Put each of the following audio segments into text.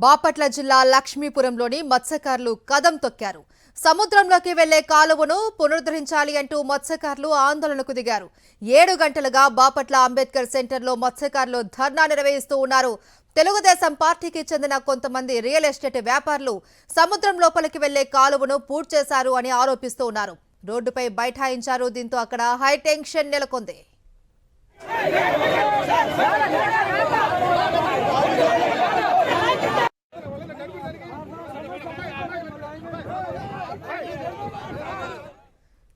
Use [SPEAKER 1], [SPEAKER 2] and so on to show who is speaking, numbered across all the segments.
[SPEAKER 1] బాపట్ల జిల్లా లక్ష్మీపురంలోని మత్స్యకారులు కదం తొక్కారు. సముద్రంలోకి వెళ్లే కాలువను పునరుద్ధరించాలి అంటూ మత్స్యకారులు ఆందోళనకు దిగారు. 7 గంటలుగా బాపట్ల అంబేద్కర్ సెంటర్లో మత్స్యకారులు ధర్నా నిర్వహిస్తూ ఉన్నారు. తెలుగుదేశం పార్టీకి చెందిన కొంతమంది రియల్ ఎస్టేట్ వ్యాపారులు సముద్రం లోపలికి వెళ్లే కాలువను పూర్తి చేశారు అని ఆరోపిస్తూ ఉన్నారు. రోడ్డుపై బైఠాయించారు. దీంతో అక్కడ హైటెన్షన్ నెలకొంది.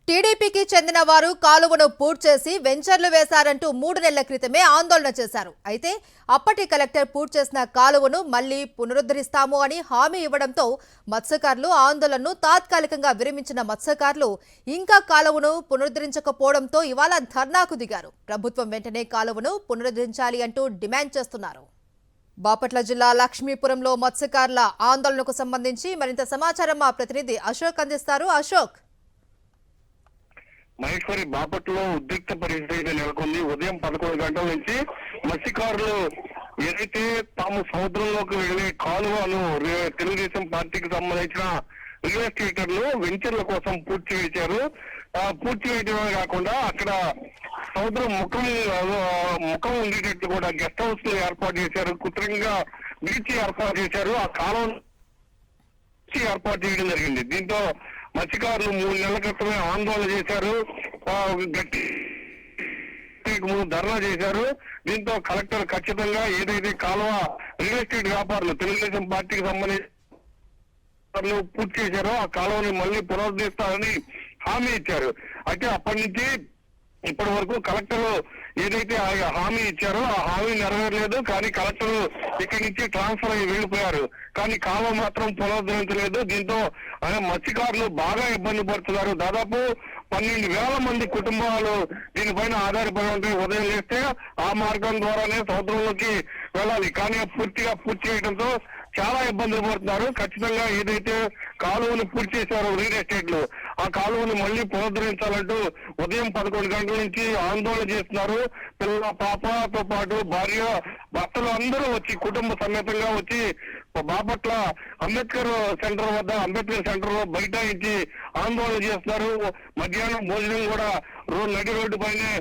[SPEAKER 1] టీడీపీకి చెందిన వారు కాలువను పూర్తి చేసి వెంచర్లు వేశారంటూ 3 నెలల క్రితమే ఆందోళన చేశారు. అయితే అప్పటి కలెక్టర్ పూర్తి చేసిన కాలువను మళ్లీ పునరుద్ధరిస్తాము అని హామీ ఇవ్వడంతో మత్స్యకారులు ఆందోళనను తాత్కాలికంగా విరమించిన మత్స్యకారులు ఇంకా కాలువను పునరుద్ధరించకపోవడంతో ఇవాళ ధర్నాకు దిగారు. ప్రభుత్వం వెంటనే కాలువను పునరుద్ధరించాలి అంటూ డిమాండ్ చేస్తున్నారు. బాపట్ల జిల్లా లక్ష్మీపురంలో మత్స్యకారుల ఆందోళనకు సంబంధించి మరింత సమాచారం మా ప్రతినిధి అశోక్ అందిస్తారు. అశోక్,
[SPEAKER 2] మహేశ్వరి, బాపట్లో ఉద్రిక్త పరిస్థితి నెలకొంది. ఉదయం 11 గంటల నుంచి మత్స్యకారులు ఏదైతే తాము సముద్రంలోకి వెళ్లే కాలువను తెలుగుదేశం పార్టీకి సంబంధించిన రియల్ ఎస్టేటర్లు వెంచర్ల కోసం పూర్తి చేశారు. పూర్తి చేయడమే కాకుండా అక్కడ సముద్రం ముఖం ఉండేటట్టు కూడా గెస్ట్ హౌస్ ఏర్పాటు చేశారు. కృత్రిమంగా బీచ్ ఏర్పాటు చేశారు. ఆ కాలువ ఏర్పాటు చేయడం జరిగింది. దీంతో మత్స్యకారులు 3 నెలల క్రితమే ఆందోళన చేశారు. గట్టి ధర్నా చేశారు. దీంతో కలెక్టర్ ఖచ్చితంగా ఏదైతే కాలువ రియల్ ఎస్టేట్ వ్యాపారులు తెలుగుదేశం పార్టీకి సంబంధించి పూర్తి చేశారో ఆ కాలువని మళ్ళీ పునరుద్ధరిస్తారని హామీ ఇచ్చారు. అయితే అప్పటి నుంచి ఇప్పటి వరకు కలెక్టర్ ఏదైతే హామీ ఇచ్చారో ఆ హామీ నెరవేరలేదు. కానీ కలెక్టర్ ఇక్కడి నుంచి ట్రాన్స్ఫర్ అయ్యి వెళ్ళిపోయారు. కానీ కాలువ మాత్రం పునరుద్ధరించలేదు. దీంతో మత్స్యకారులు బాగా ఇబ్బంది పడుతున్నారు. దాదాపు 12,000 మంది కుటుంబాలు దీనిపైన ఆధారపడి ఉంటాయి. ఉదయం లేస్తే ఆ మార్గం ద్వారానే సముద్రంలోకి వెళ్ళాలి. కానీ పూర్తిగా పూర్తి చేయడంతో చాలా ఇబ్బందులు పడుతున్నారు. ఖచ్చితంగా ఏదైతే కాలువను పూర్తి చేశారో రియల్ ఎస్టేట్లు ఆ కాలువను మళ్ళీ పునరుద్ధరించాలంటూ ఉదయం 11 గంటల నుంచి ఆందోళన చేస్తున్నారు. పిల్ల పాపతో పాటు భార్య భర్తలు అందరూ వచ్చి కుటుంబ సమేతంగా వచ్చి బాపట్ల అంబేద్కర్ సెంటర్ లో బైఠాయించి ఆందోళన చేస్తున్నారు. మధ్యాహ్నం భోజనం కూడా నడి రోడ్డు పైనే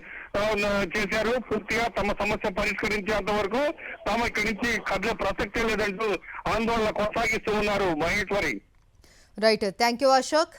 [SPEAKER 2] చేశారు. పూర్తిగా తమ సమస్య పరిష్కరించేంత వరకు తాము ఇక్కడి నుంచి కదిలే ప్రసక్తే లేదంటూ ఆందోళన కొనసాగిస్తూ ఉన్నారు. Maheshwari.
[SPEAKER 1] Right, thank you Ashok.